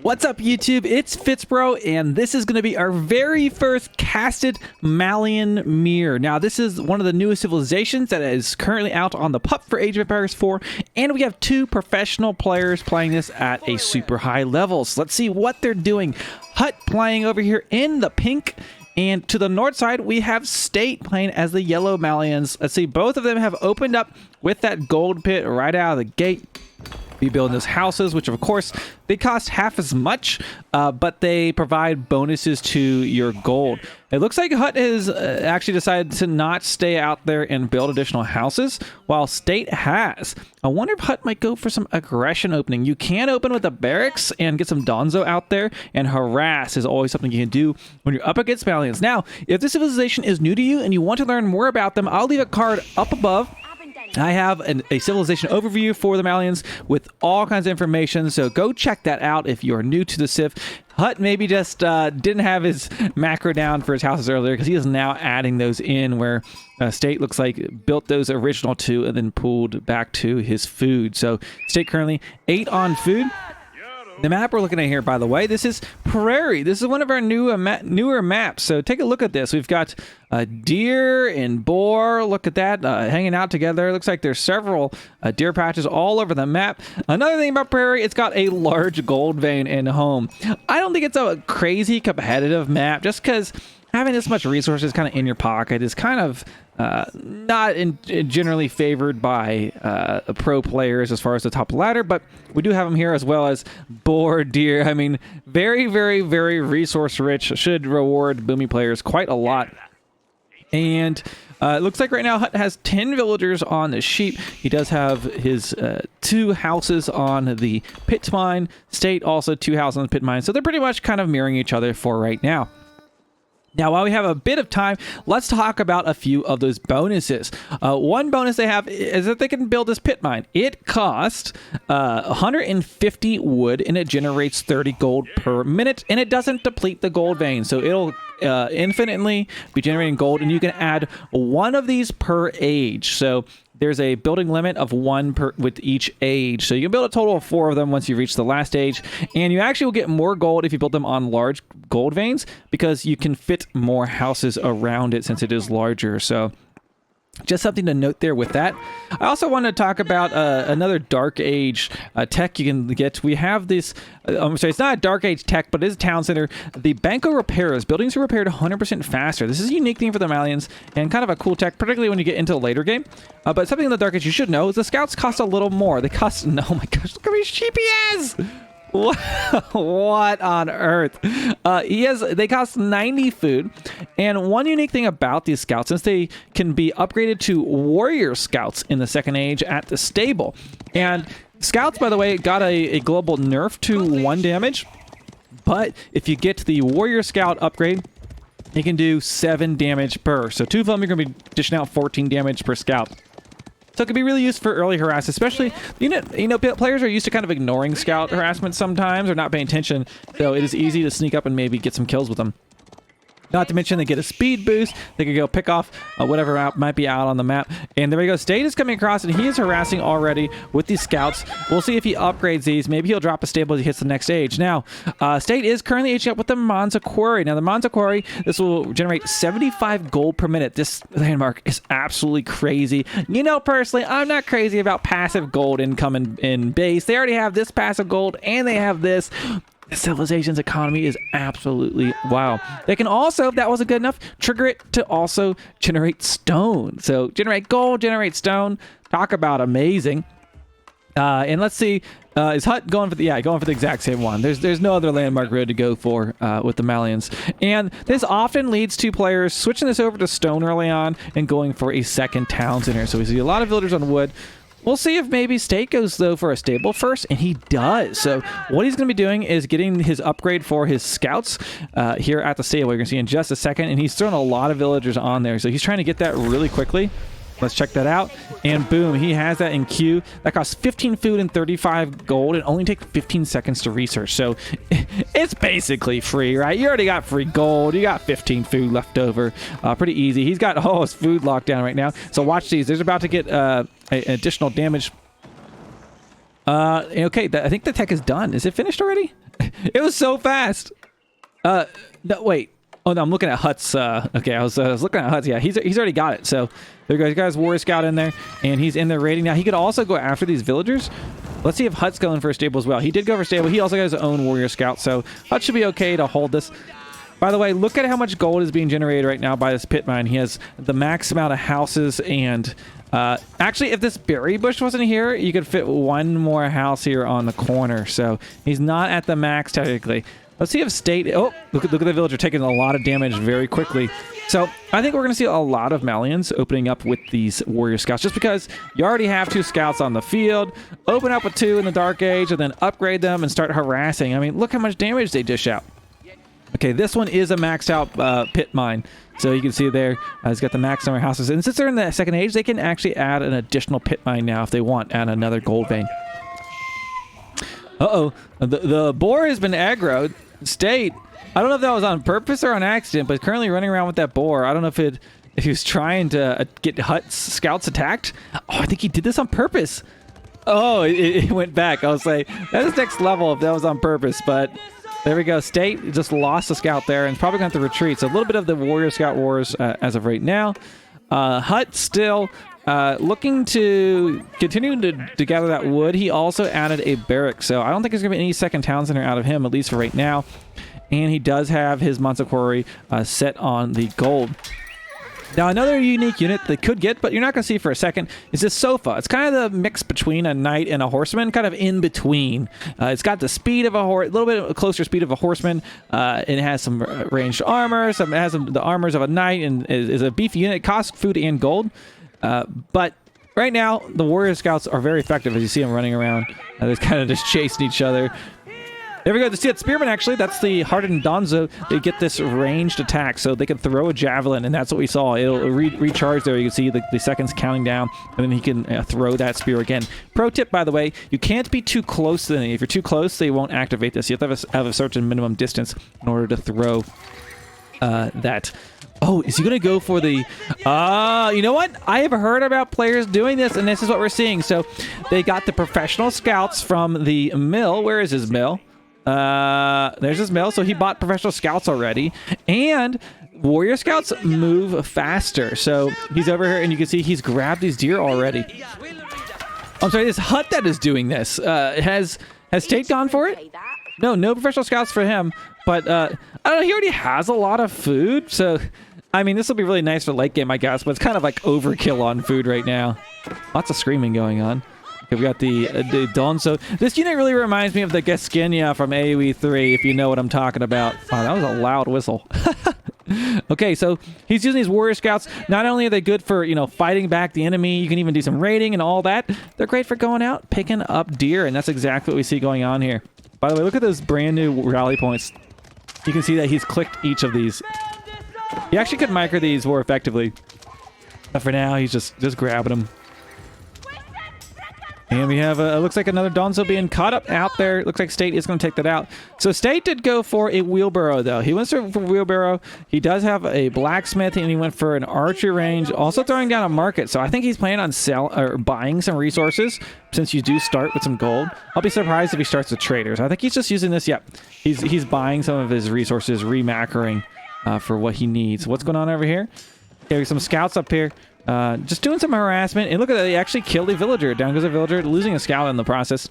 What's up, YouTube? It's FitzBro, and this is going to be our very first casted Malian mirror. Now, this is one of the newest civilizations that is currently out on the pup for Age of Empires 4, and we have two professional players playing this at a super high level. So let's see what they're doing. Hut playing over here in the pink, and to the north side, we have State playing as the yellow Malians. Let's see, both of them have opened up with that gold pit right out of the gate. Be building those houses, which of course they cost half as much, but they provide bonuses to your gold. It looks like Hut has actually decided to not stay out there and build additional houses, while State has. I wonder if Hut might go for some aggression opening. You can open with the barracks and get some Donzo out there, and harass is always something you can do when you're up against Malians. Now, if this civilization is new to you and you want to learn more about them, I'll leave a card up above. I have a civilization overview for the Malians with all kinds of information, so go check that out if you are new to the Civ. Hut maybe just didn't have his macro down for his houses earlier, because he is now adding those in, where State looks like built those original two and then pulled back to his food. So State currently 8 on food. The map we're looking at here, by the way, this is Prairie. This is one of our newer maps. So take a look at this. We've got deer and boar. Look at that, hanging out together. Looks like there's several deer patches all over the map. Another thing about Prairie, it's got a large gold vein in home. I don't think it's a crazy competitive map, just because having this much resources kind of in your pocket is kind of not generally favored by pro players as far as the top ladder, but we do have them here, as well as boar, deer. I mean, very, very, very resource rich. Should reward boomy players quite a lot. And it looks like right now Hut has 10 villagers on the sheep. He does have his 2 houses on the pit mine. State also 2 houses on the pit mine. So they're pretty much kind of mirroring each other for right now. Now, while we have a bit of time, let's talk about a few of those bonuses. One bonus they have is that they can build this pit mine. It costs 150 wood, and it generates 30 gold per minute, and it doesn't deplete the gold vein. So it'll infinitely be generating gold, and you can add 1 of these per age. So there's a building limit of 1 per with each age. So you can build a total of 4 of them once you reach the last age. And you actually will get more gold if you build them on large gold veins, because you can fit more houses around it since it is larger. So just something to note there with that. I also want to talk about another Dark Age tech you can get. We have this, I'm sorry, it's not a Dark Age tech, but it is a town center. The Banco repairs. Buildings are repaired 100% faster. This is a unique thing for the Malians, and kind of a cool tech, particularly when you get into the later game. But something in the Dark Age you should know is the scouts cost a little more. They cost, oh my gosh, look how many sheep he has! What on earth? They cost 90 food, and one unique thing about these scouts, since they can be upgraded to warrior scouts in the second age at the stable. And scouts, by the way, got a global nerf to 1 damage, but if you get the warrior scout upgrade, it can do 7 damage per. So 2 of them, you're going to be dishing out 14 damage per scout. So it can be really used for early harass, especially, you know, players are used to kind of ignoring scout harassment sometimes, or not paying attention, so it is easy to sneak up and maybe get some kills with them. Not to mention they get a speed boost. They can go pick off whatever might be out on the map. And there we go. State is coming across, and he is harassing already with these scouts. We'll see if he upgrades these. Maybe he'll drop a stable as he hits the next age. Now, State is currently aging up with the Monza Quarry. Now, the Monza Quarry, this will generate 75 gold per minute. This landmark is absolutely crazy. You know, personally, I'm not crazy about passive gold income in base. They already have this passive gold, and they have this. The civilization's economy is absolutely wow. They can also, if that wasn't good enough, trigger it to also generate stone. So generate gold, generate stone. Talk about amazing. And let's see, is Hut going for the exact same one. There's no other landmark road to go for with the Malians. And this often leads to players switching this over to stone early on and going for a second town center. So we see a lot of villagers on wood. We'll see if maybe State goes, though, for a stable first, and he does. So what he's going to be doing is getting his upgrade for his scouts here at the stable. You're going to see in just a second, and he's throwing a lot of villagers on there. So he's trying to get that really quickly. Let's check that out. And boom, he has that in queue. That costs 15 food and 35 gold, and only take 15 seconds to research. So it's basically free, right? You already got free gold. You got 15 food left over. Pretty easy. He's got his food locked down right now. So watch these. There's about to get additional damage Okay, I think the tech is done. Is it finished already? It was so fast. No, wait. Oh, no, I'm looking at Huts. Okay, I was looking at Huts. Yeah, he's already got it. So there you guys, Warrior Scout in there, and he's in there raiding now. He could also go after these villagers. Let's see if Hut's going for a stable as well. He did go for a stable. He also got his own Warrior Scout, so Hut should be okay to hold this. By the way, look at how much gold is being generated right now by this pit mine. He has the max amount of houses, and actually, if this berry bush wasn't here, you could fit one more house here on the corner. So he's not at the max technically. Let's see if state... Oh, look at the villager taking a lot of damage very quickly. So I think we're going to see a lot of Malians opening up with these warrior scouts, just because you already have 2 scouts on the field. Open up with 2 in the Dark Age, and then upgrade them and start harassing. I mean, look how much damage they dish out. Okay, this one is a maxed out pit mine. So you can see there, it's got the max number of houses. And since they're in the second age, they can actually add an additional pit mine now if they want, add another gold vein. Uh-oh, the boar has been aggroed. State, I don't know if that was on purpose or on accident, but currently running around with that boar. I don't know if he was trying to get Hut's scouts attacked. Oh, I think he did this on purpose. Oh, it went back. I was like, that is next level if that was on purpose, but there we go. State just lost a scout there and is probably going to have to retreat. So a little bit of the warrior scout wars as of right now. Hut still looking to continue to gather that wood. He also added a barrack, so I don't think there's going to be any second town center out of him, at least for right now. And he does have his monster quarry set on the gold. Now, another unique unit they could get, but you're not going to see for a second, is this sofa. It's kind of the mix between a knight and a horseman, kind of in between. It's got the speed of a horse, a little bit closer speed of a horseman. It has some ranged armor, it has the armors of a knight, and is a beefy unit. It costs food and gold. But right now, the warrior scouts are very effective as you see them running around. They're kind of just chasing each other. There we go. To see that spearman, actually, that's the hardened Donzo. They get this ranged attack, so they can throw a javelin, and that's what we saw. It'll recharge there. You can see the seconds counting down, and then he can throw that spear again. Pro tip, by the way, you can't be too close to them. If you're too close, they won't activate this. You have to have a certain minimum distance in order to throw that. Oh, is he going to go for the... you know what? I have heard about players doing this, and this is what we're seeing. So they got the professional scouts from the mill. Where is his mill? There's his mill. So he bought professional scouts already. And warrior scouts move faster. So he's over here, and you can see he's grabbed these deer already. I'm sorry, this Hut that is doing this. Has Tate gone for it? No professional scouts for him. But, I don't know, he already has a lot of food. So, I mean, this will be really nice for late game, I guess. But it's kind of like overkill on food right now. Lots of screaming going on. Okay, we got the Donzo. This unit really reminds me of the Gaskinia from AoE4, if you know what I'm talking about. Oh, that was a loud whistle. Okay, so he's using these warrior scouts. Not only are they good for, fighting back the enemy, you can even do some raiding and all that. They're great for going out, picking up deer, and that's exactly what we see going on here. By the way, look at those brand new rally points. You can see that he's clicked each of these. He actually could micro these more effectively. But for now, he's just grabbing them. And we have, looks like another Donzo being caught up out there. Looks like State is going to take that out. So State did go for a wheelbarrow, though. He went for a wheelbarrow. He does have a blacksmith, and he went for an archery range. Also throwing down a market. So I think he's planning on buying some resources, since you do start with some gold. I'll be surprised if he starts with traders. I think he's just using this. Yep. He's buying some of his resources, remacking for what he needs. What's going on over here? Okay, some scouts up here. Just doing some harassment. And look at that, they actually killed a villager. Down goes a villager, losing a scout in the process.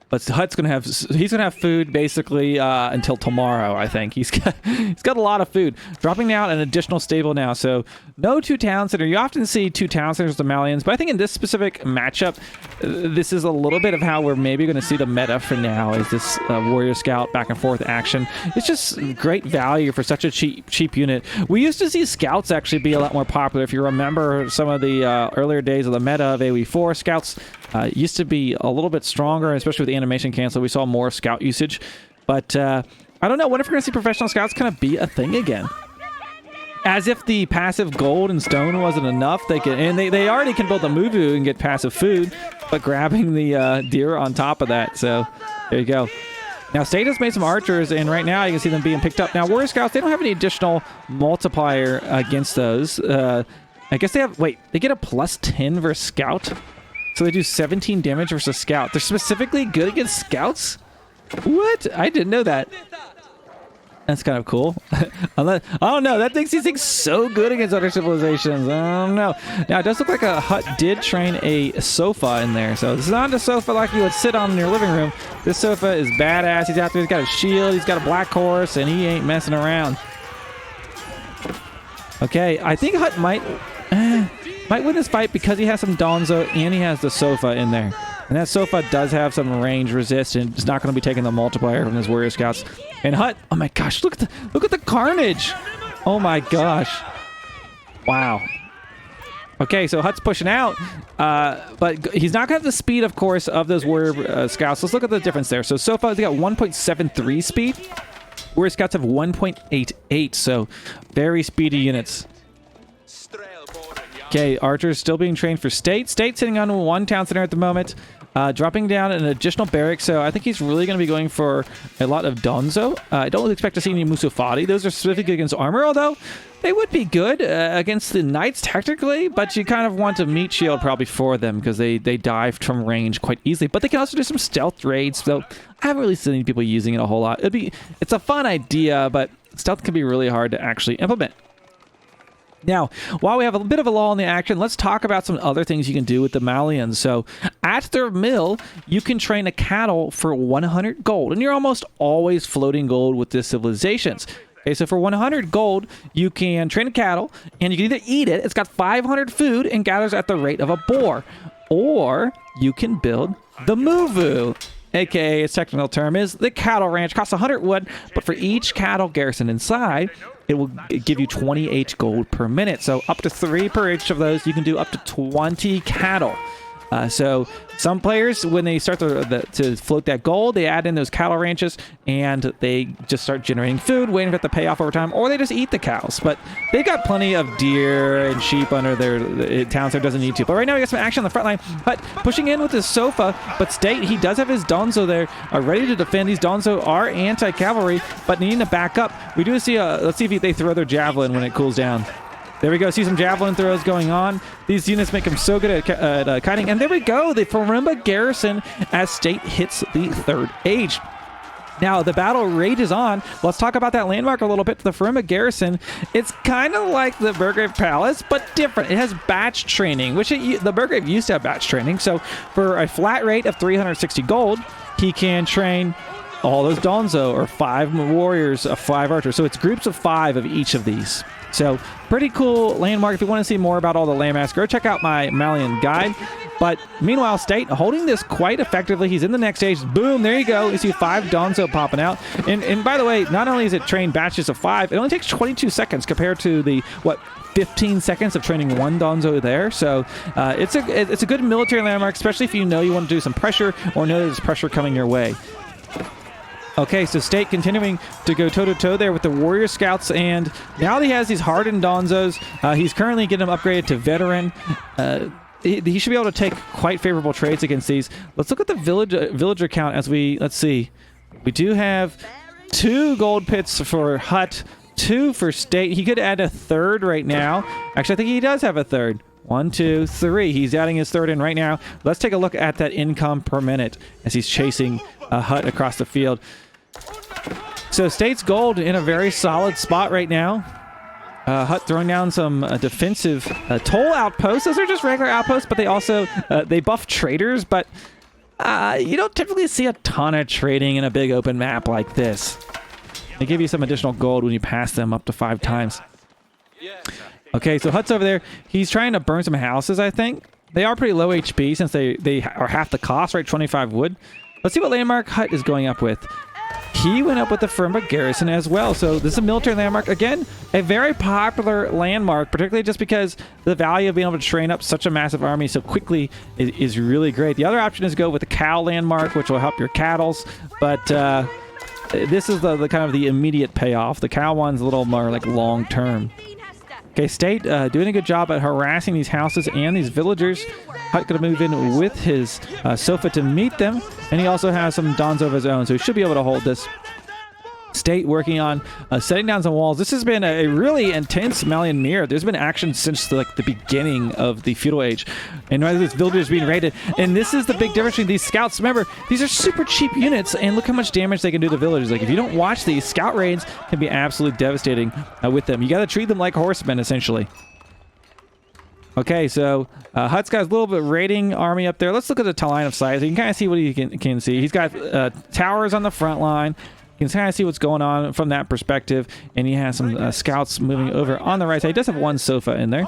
But Hut's gonna have food basically until tomorrow, I think. He's got a lot of food. Dropping down an additional stable now. So no 2 town center. You often see 2 town centers with the Malians, but I think in this specific matchup, this is a little bit of how we're maybe going to see the meta for now. Is this warrior scout back and forth action? It's just great value for such a cheap unit. We used to see scouts actually be a lot more popular. If you remember some of the earlier days of the meta of AoE4, scouts used to be a little bit stronger, especially with the animation cancel. We saw more scout usage. But I don't know. What if we're going to see professional scouts kind of be a thing again? As if the passive gold and stone wasn't enough, they already can build a Muvu and get passive food, but grabbing the deer on top of that. So there you go. Now, State has made some archers, and right now you can see them being picked up. Now, warrior scouts, they don't have any additional multiplier against those. I guess they have... Wait, they get a +10 versus scout? So they do 17 damage versus scout. They're specifically good against scouts? What? I didn't know that. That's kind of cool. I don't know. That makes these things so good against other civilizations. I don't know. Now, it does look like a hut did train a sofa in there. So this is not a sofa like you would sit on in your living room. This sofa is badass. He's out there. He's got a shield. He's got a black horse, and he ain't messing around. Okay, I think Hut might win this fight because he has some Donzo and he has the sofa in there. And that sofa does have some range resist and it's not going to be taking the multiplier from his warrior scouts. And Hut, oh my gosh, look at the carnage. Oh my gosh. Wow. Okay, so Hut's pushing out, but he's not going to have the speed, of course, of those warrior scouts. Let's look at the difference there. So far, they got 1.73 speed. Warrior scouts have 1.88, so very speedy units. Okay, Archer's still being trained for State. State sitting on one town center at the moment, dropping down an additional barrack, so I think he's really going to be going for a lot of Donzo. I don't expect to see any Musufati. Those are specifically against armor, although they would be good against the Knights technically, but you kind of want a meat shield probably for them because they die from range quite easily. But they can also do some stealth raids, so I haven't really seen any people using it a whole lot. It's a fun idea, but stealth can be really hard to actually implement. Now, while we have a bit of a lull in the action, let's talk about some other things you can do with the Malians. So, at their mill, you can train a cattle for 100 gold, and you're almost always floating gold with the civilizations. Okay, so for 100 gold, you can train a cattle, and you can either eat it, it's got 500 food, and gathers at the rate of a boar, or you can build the Muvu. AKA, its technical term is the cattle ranch. Costs 100 wood, but for each cattle garrison inside, it will give you 28 gold per minute. So up to 3 per each of those, you can do up to 20 cattle. So some players, when they start to float that gold, they add in those cattle ranches and they just start generating food, waiting for it to pay off over time, or they just eat the cows. But they got plenty of deer and sheep under their towns, so it doesn't need to. But right now we got some action on the front line. But pushing in with his sofa, but State, he does have his Donzo there ready to defend. These Donzo are anti-cavalry, but needing to back up. We do see let's see if they throw their javelin when it cools down. There we go. See some javelin throws going on. These units make them so good at kiting. And there we go. The Farimba garrison as State hits the 3rd age. Now, the battle rages on. Let's talk about that landmark a little bit. The Farimba garrison, it's kind of like the Burgrave Palace, but different. It has batch training, which the Burgrave used to have batch training. So for a flat rate of 360 gold, he can train all those Donzo, or 5 warriors, 5 archers. So it's groups of 5 of each of these. So pretty cool landmark. If you want to see more about all the landmarks, go check out my Malian guide. But meanwhile, State holding this quite effectively. He's in the next stage. Boom, there you go. You see 5 Donzo popping out. And by the way, not only is it trained batches of 5, it only takes 22 seconds compared to the, 15 seconds of training 1 Donzo there. So it's a good military landmark, especially if you know you want to do some pressure or know there's pressure coming your way. Okay, so State continuing to go toe-to-toe there with the Warrior Scouts, and now he has these hardened Donzos. He's currently getting them upgraded to Veteran. He should be able to take quite favorable trades against these. Let's look at the villager count as let's see. We do have 2 gold pits for Hut, 2 for State. He could add a 3rd right now. Actually, I think he does have a 3rd. 1, 2, 3. He's adding his 3rd in right now. Let's take a look at that income per minute as he's chasing Hut across the field. So State's gold in a very solid spot right now. Hut throwing down some defensive toll outposts. Those are just regular outposts, but they also they buff traders. But you don't typically see a ton of trading in a big open map like this. They give you some additional gold when you pass them up to 5 times. Okay, so Hut's over there. He's trying to burn some houses, I think. They are pretty low HP since they are half the cost, right? 25 wood. Let's see what landmark Hut is going up with. He went up with the Farimba garrison as well. So this is a military landmark. Again, a very popular landmark, particularly just because the value of being able to train up such a massive army so quickly is really great. The other option is to go with the cow landmark, which will help your cattles. But this is the kind of the immediate payoff. The cow one's a little more like long term. Okay, State doing a good job at harassing these houses and these villagers. Hut going to move in with his sofa to meet them. And he also has some Donzo of his own, so he should be able to hold this. State working on setting down some walls. This has been a really intense Malian mirror. There's been action since the beginning of the Feudal Age, and right, this villager is being raided. And this is the big difference between these scouts. Remember, these are super cheap units, and look how much damage they can do to villagers. Like, if you don't watch these, scout raids can be absolutely devastating with them. You got to treat them like horsemen, essentially. Okay, so Hutt's got a little bit of raiding army up there. Let's look at the line of sight. So you can kind of see what he can see. He's got towers on the front line. You can kind of see what's going on from that perspective. And he has some scouts moving over on the right side. He does have one sofa in there.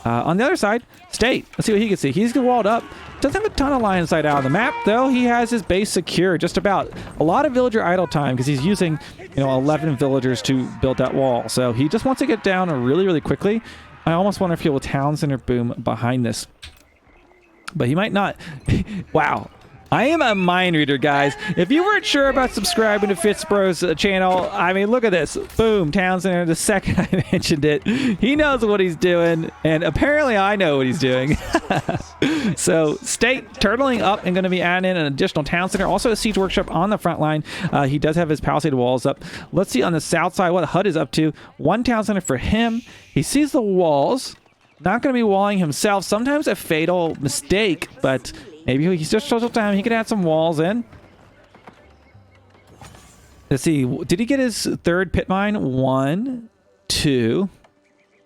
On the other side, State. Let's see what he can see. He's walled up. Doesn't have a ton of line of sight out of the map, though. He has his base secure just about. A lot of villager idle time because he's using, 11 villagers to build that wall. So he just wants to get down really, really quickly. I almost wonder if he will town center boom behind this. But he might not. Wow. I am a mind reader, guys. If you weren't sure about subscribing to FitzBro's channel, I mean, look at this. Boom, town center. The second I mentioned it, he knows what he's doing. And apparently I know what he's doing. So State turtling up and going to be adding in an additional town center. Also a siege workshop on the front line. He does have his palisade walls up. Let's see on the south side what Hutt is up to. One town center for him. He sees the walls. Not going to be walling himself. Sometimes a fatal mistake, but maybe he's just social time. He could add some walls in. Let's see. Did he get his third pit mine? 1, 2.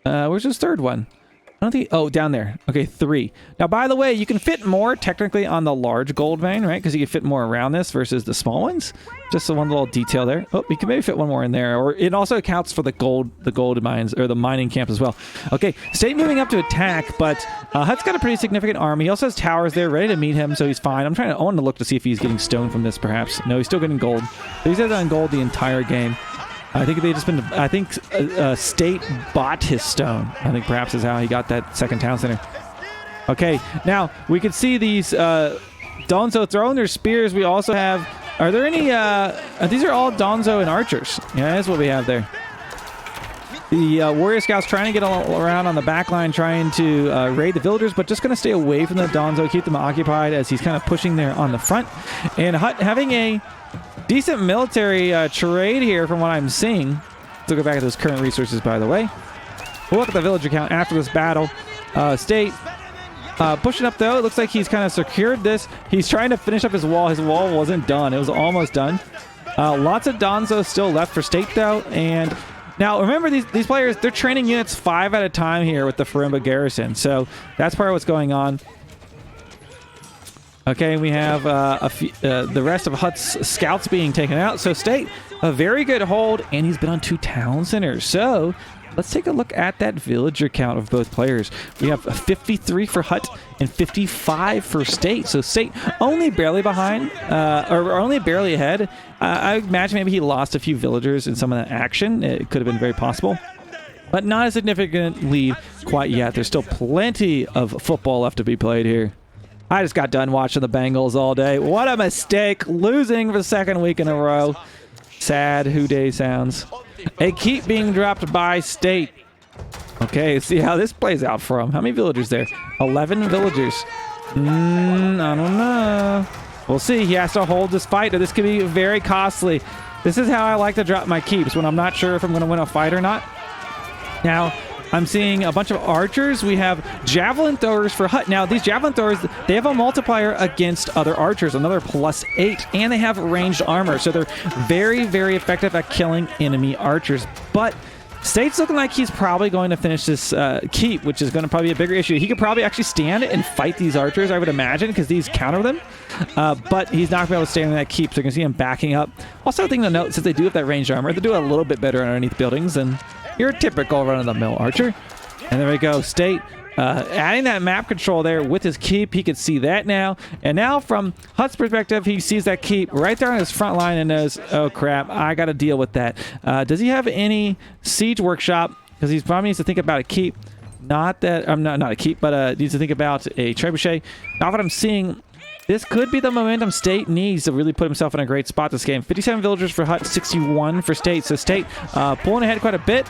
Where's his third one? I don't think. Oh, down there. Okay, 3. Now, by the way, you can fit more technically on the large gold vein, right? Because you can fit more around this versus the small ones. Just the one little detail there. Oh, you can maybe fit one more in there, or it also accounts for the gold mines or the mining camp as well. Okay, State moving up to attack, but Hutt's got a pretty significant army. He also has towers there ready to meet him, so he's fine. I want to look to see if he's getting stone from this, perhaps. No, he's still getting gold. So he's on gold the entire game. I think State bought his stone. I think perhaps is how he got that second town center. Okay, now we can see these Donzo throwing their spears. We also have. Are there any? These are all Donzo and archers. Yeah, that's what we have there. The warrior scouts trying to get around on the back line, trying to raid the villagers, but just going to stay away from the Donzo, keep them occupied as he's kind of pushing there on the front. And Hutt having a decent military trade here from what I'm seeing. Let's go back at those current resources, by the way. We'll look at the villager count after this battle. State pushing up, though. It looks like he's kind of secured this. He's trying to finish up his wall. His wall wasn't done. It was almost done. Lots of Donzo still left for State, though. And now, remember, these players, they're training units 5 at a time here with the Farimba garrison. So that's part of what's going on. Okay, we have the rest of Hutt's scouts being taken out. So State, a very good hold, and he's been on 2 town centers. So let's take a look at that villager count of both players. We have 53 for Hutt and 55 for State. So State only barely behind, or only barely ahead. I imagine maybe he lost a few villagers in some of that action. It could have been very possible. But not a significant lead quite yet. There's still plenty of football left to be played here. I just got done watching the Bengals all day. What a mistake. Losing for the second week in a row. Sad Who Day sounds. A keep being dropped by State. Okay, see how this plays out for him. How many villagers there? 11 villagers. I don't know. We'll see. He has to hold this fight, or this could be very costly. This is how I like to drop my keeps, when I'm not sure if I'm going to win a fight or not. Now, I'm seeing a bunch of archers. We have javelin throwers for Hutt. Now, these javelin throwers, they have a multiplier against other archers, another +8, and they have ranged armor. So they're very, very effective at killing enemy archers. But State's looking like he's probably going to finish this keep, which is going to probably be a bigger issue. He could probably actually stand and fight these archers, I would imagine, because these counter them. But he's not going to be able to stand in that keep, so you can see him backing up. Also, a thing to note, since they do have that ranged armor, they do a little bit better underneath buildings than your typical run-of-the-mill archer. And there we go. State adding that map control there with his keep. He can see that now. And now from Hutt's perspective, he sees that keep right there on his front line and knows, oh crap, I got to deal with that. Does he have any siege workshop? Because he probably needs to think about a keep. Not that, not a keep, but needs to think about a trebuchet. Now what I'm seeing, this could be the momentum State needs to really put himself in a great spot this game. 57 villagers for Hutt, 61 for State. So State pulling ahead quite a bit.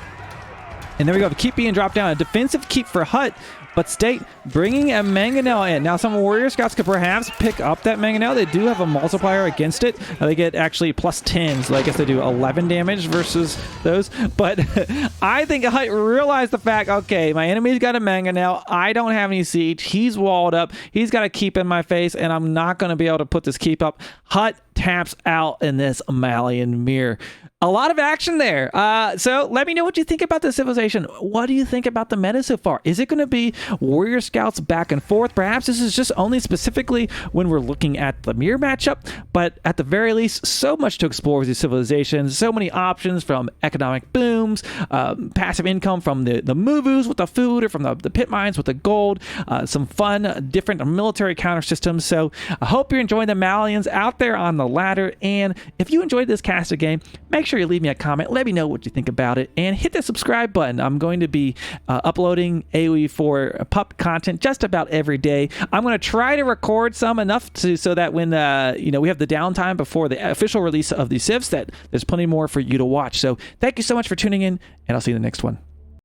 And there we go. The keep being dropped down. A defensive keep for Hutt but state bringing a mangonel in. Now, some warrior scouts could perhaps pick up that mangonel. They do have a multiplier against it. They get actually plus 10, so I guess they do 11 damage versus those. But I think I realized the fact, okay, my enemy's got a mangonel. I don't have any siege. He's walled up. He's got a keep in my face, and I'm not going to be able to put this keep up. Hut taps out in this Malian mirror. A lot of action there. So let me know what you think about this civilization. What do you think about the meta so far? Is it going to be warrior scouts back and forth? Perhaps this is just only specifically when we're looking at the mirror matchup, but at the very least, so much to explore with these civilizations. So many options, from economic booms, passive income from the movus with the food, or from the pit mines with the gold, some fun different military counter systems. So I hope you're enjoying the Malians out there on the ladder, and if you enjoyed this casted game, make sure you leave me a comment. Let me know what you think about it, and hit the subscribe button. I'm going to be uploading AoE4 pup content just about every day. I'm going to try to record some enough so that when we have the downtime before the official release of these civs, that there's plenty more for you to watch. So thank you so much for tuning in, and I'll see you in the next one.